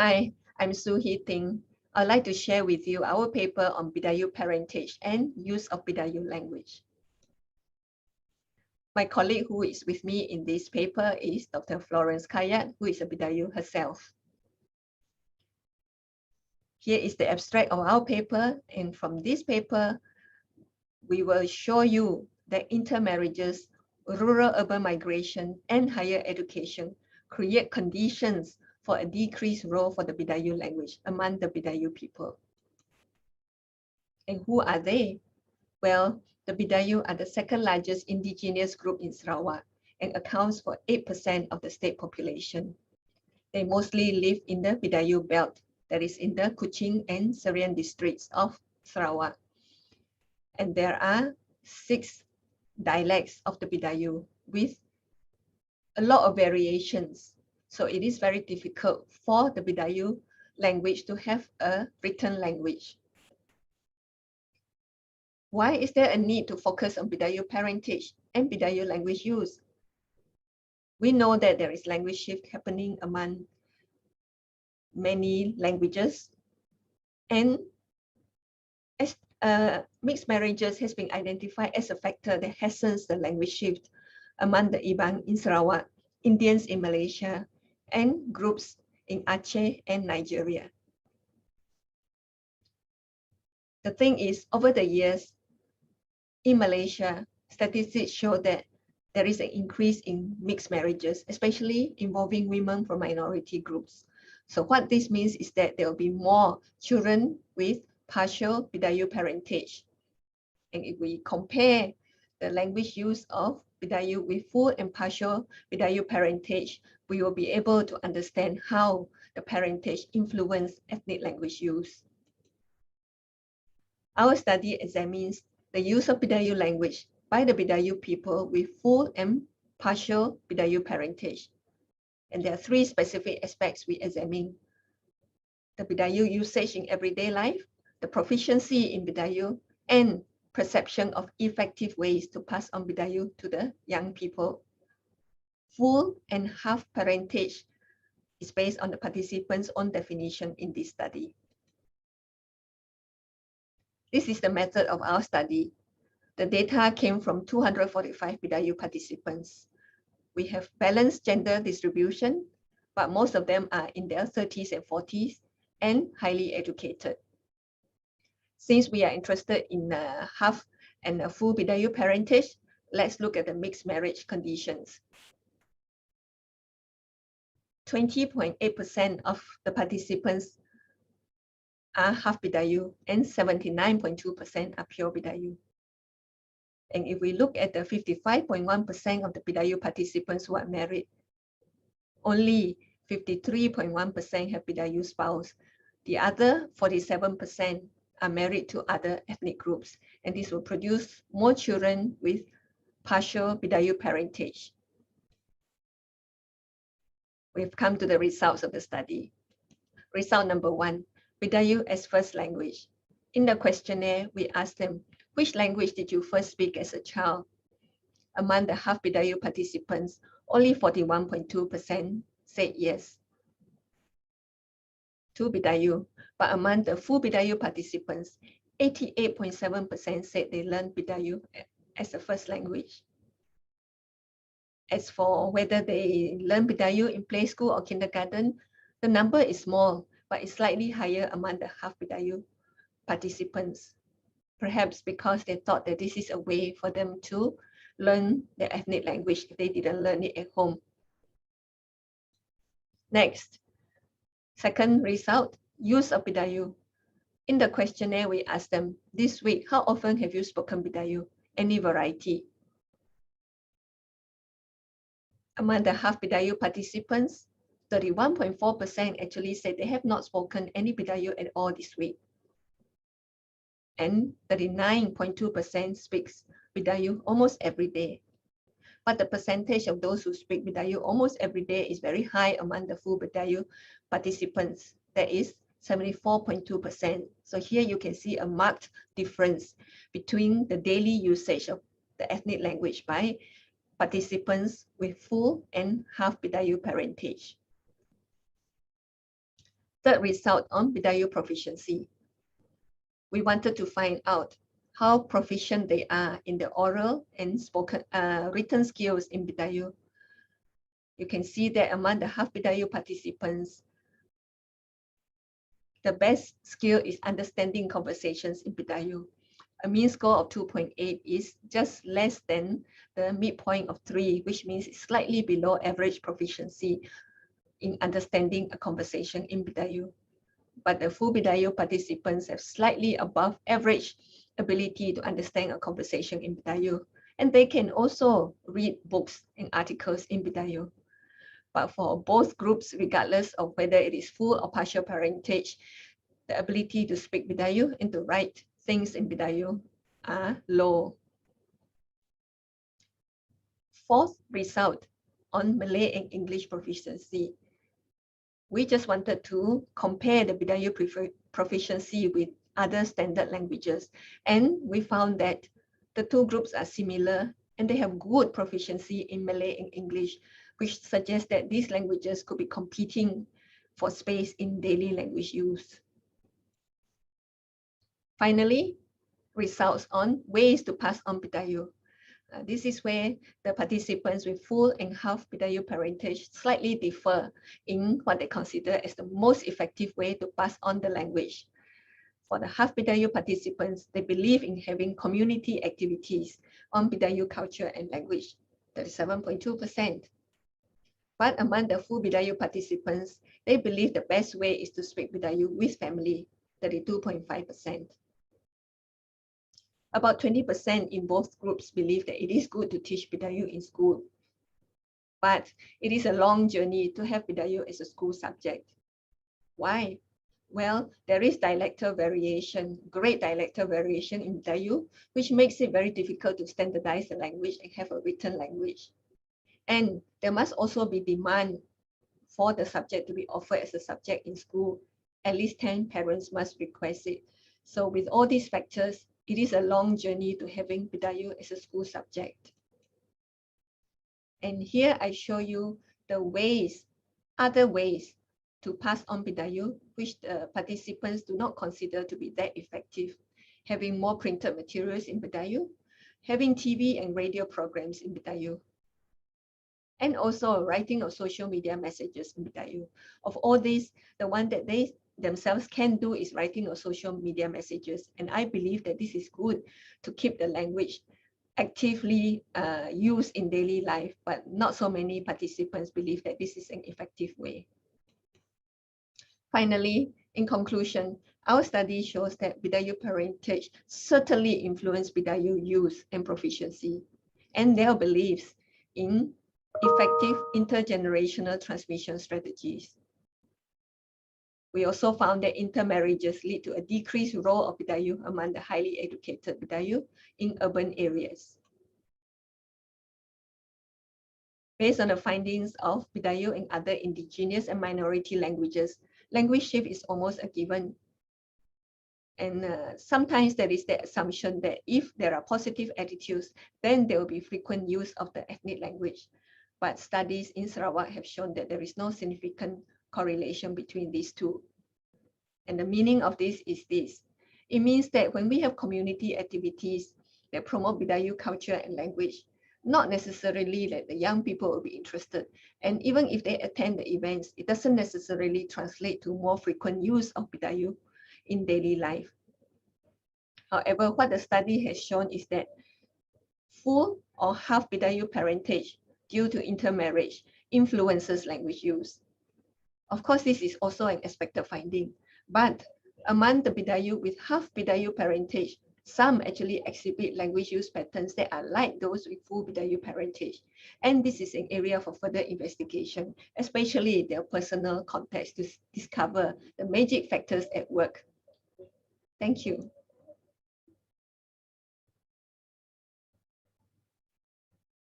Hi, I'm Su-Hie TING. I'd like to share with you our paper on Bidayuh parentage and use of Bidayuh language. My colleague who is with me in this paper is Dr. Florence, who is a Bidayuh herself. Here is the abstract of our paper, and from this paper, we will show you that intermarriages, rural-urban migration, and higher education create conditions for a decreased role for the Bidayuh language among the Bidayuh people. And who are they? Well, the Bidayuh are the second largest indigenous group in Sarawak and accounts for 8% of the state population. They mostly live in the Bidayuh belt, that is in the Kuching and Serian districts of Sarawak. And there are 6 dialects of the Bidayuh with a lot of variations. So it is very difficult for the Bidayuh language to have a written language. Why is there a need to focus on Bidayuh parentage and Bidayuh language use? We know that there is language shift happening among many languages, and as mixed marriages has been identified as a factor that hastens the language shift among the Ibang in Sarawak, Indians in Malaysia, and groups in Aceh and Nigeria. The thing is, over the years, in Malaysia, statistics show that there is an increase in mixed marriages, especially involving women from minority groups. So what this means is that there will be more children with partial Bidayuh parentage. And if we compare the language use of Bidayuh with full and partial Bidayuh parentage, we will be able to understand how the parentage influences ethnic language use. Our study examines the use of Bidayuh language by the Bidayuh people with full and partial Bidayuh parentage. And there are 3 specific aspects we examine: the Bidayuh usage in everyday life, the proficiency in Bidayuh, and perception of effective ways to pass on Bidayuh to the young people. Full and half parentage is based on the participants' own definition in this study. This is the method of our study. The data came from 245 Bidayuh participants. We have balanced gender distribution, but most of them are in their 30s and 40s and highly educated. Since we are interested in half and a full Bidayuh parentage, let's look at the mixed marriage conditions. 20.8% of the participants are half Bidayuh and 79.2% are pure Bidayuh. And if we look at the 55.1% of the Bidayuh participants who are married, only 53.1% have Bidayuh spouse. The other 47% are married to other ethnic groups, and this will produce more children with partial Bidayuh parentage. We've come to the results of the study. Result number 1, Bidayuh as first language. In the questionnaire, we asked them, which language did you first speak as a child? Among the half Bidayuh participants, only 41.2% said yes to Bidayuh, but among the full Bidayuh participants, 88.7% said they learned Bidayuh as a first language. As for whether they learn Bidayuh in play school or kindergarten, the number is small, but it's slightly higher among the half Bidayuh participants. Perhaps because they thought that this is a way for them to learn their ethnic language if they didn't learn it at home. Next, second result, use of Bidayuh. In the questionnaire, we asked them, this week, how often have you spoken Bidayuh? Any variety? Among the half Bidayuh participants, 31.4% actually said they have not spoken any Bidayuh at all this week. And 39.2% speaks Bidayuh almost every day. But the percentage of those who speak Bidayuh almost every day is very high among the full Bidayuh participants. That is 74.2%. So here you can see a marked difference between the daily usage of the ethnic language by participants with full and half Bidayuh parentage. Third result on Bidayuh proficiency. We wanted to find out how proficient they are in the oral and spoken written skills in Bidayuh. You can see that among the half Bidayuh participants, the best skill is understanding conversations in Bidayuh. A mean score of 2.8 is just less than the midpoint of 3, which means it's slightly below average proficiency in understanding a conversation in Bidayuh. But the full Bidayuh participants have slightly above average ability to understand a conversation in Bidayuh. And they can also read books and articles in Bidayuh. But for both groups, regardless of whether it is full or partial parentage, the ability to speak Bidayuh and to write things in Bidayuh are low. Fourth result on Malay and English proficiency. We just wanted to compare the Bidayuh proficiency with other standard languages. And we found that the two groups are similar and they have good proficiency in Malay and English, which suggests that these languages could be competing for space in daily language use. Finally, results on ways to pass on Bidayuh. This is where the participants with full and half Bidayuh parentage slightly differ in what they consider as the most effective way to pass on the language. For the half Bidayuh participants, they believe in having community activities on Bidayuh culture and language, 37.2%. But among the full Bidayuh participants, they believe the best way is to speak Bidayuh with family, 32.5%. About 20% in both groups believe that it is good to teach Bidayuh in school. But it is a long journey to have Bidayuh as a school subject. Why? Well, there is dialectal variation, great dialectal variation in Bidayuh, which makes it very difficult to standardize the language and have a written language. And there must also be demand for the subject to be offered as a subject in school. At least 10 parents must request it. So with all these factors, it is a long journey to having Bidayuh as a school subject. And here I show you the ways, other ways to pass on Bidayuh, which the participants do not consider to be that effective. Having more printed materials in Bidayuh, having TV and radio programs in Bidayuh, and also writing of social media messages in Bidayuh. Of all these, the one that they themselves can do is writing of social media messages. And I believe that this is good to keep the language actively used in daily life, but not so many participants believe that this is an effective way. Finally, in conclusion, our study shows that Bidayuh parentage certainly influenced Bidayuh use and proficiency, and their beliefs in effective intergenerational transmission strategies. We also found that intermarriages lead to a decreased role of Bidayuh among the highly educated Bidayuh in urban areas. Based on the findings of Bidayuh and other indigenous and minority languages, language shift is almost a given. And sometimes there is the assumption that if there are positive attitudes, then there will be frequent use of the ethnic language. But studies in Sarawak have shown that there is no significant correlation between these two. And the meaning of this is this. It means that when we have community activities that promote Bidayuh culture and language, not necessarily that the young people will be interested. And even if they attend the events, it doesn't necessarily translate to more frequent use of Bidayuh in daily life. However, what the study has shown is that full or half Bidayuh parentage due to intermarriage influences language use. Of course, this is also an expected finding, but among the Bidayuh with half Bidayuh parentage, some actually exhibit language use patterns that are like those with full Bidayuh parentage. And this is an area for further investigation, especially their personal context, to discover the magic factors at work. Thank you.